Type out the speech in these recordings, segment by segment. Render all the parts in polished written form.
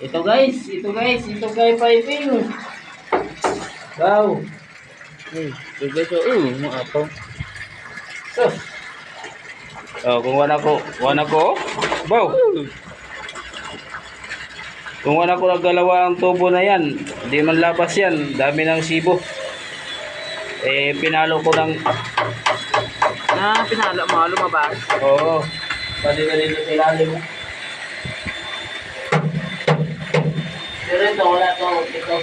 Ito guys, piping. Wow. Ito guys, maapaw. So, kung wala ko, wow. Kung wala ko naggalawa ang tubo na yan, di man labas yan, dami ng sibo. Pinalo ko ng... Pinalo mo, lumabas. Oo, pwede ka rin sa ilalim. Pero ito, wala ito.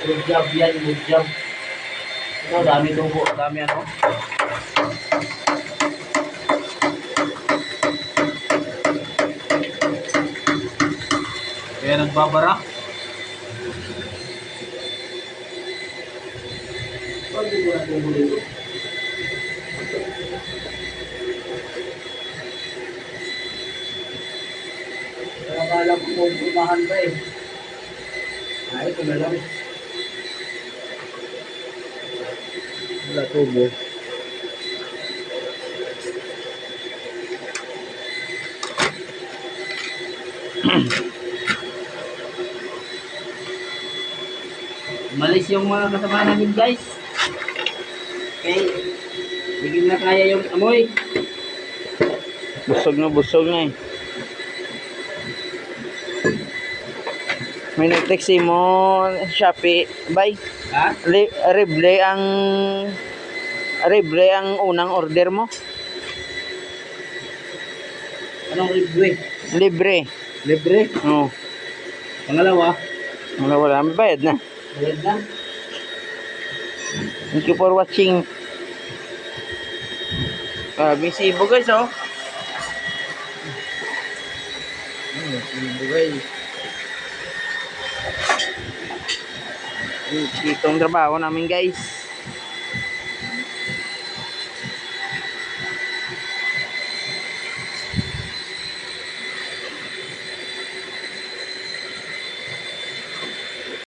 Good job yan, good job. Ito, dami tubo, dami ano. Kaya nagbabara. Pwede ko na tubo dito. Akala ko kung umahan ba eh. Ito na lang. Wala tubo. Malis yung mga kasama namin guys. Okay. Bigyan na kaya yung amoy. Busog na eh. May nag-text mo Shopee, bye. Ha? Reble ang unang order mo. Anong libre? Libre. Oo. Pangalawa? Wala, may bayad na. Bayad na? Thank you for watching. Bisibo guys, oh. Bisibo guys. Itong trabaho namin guys.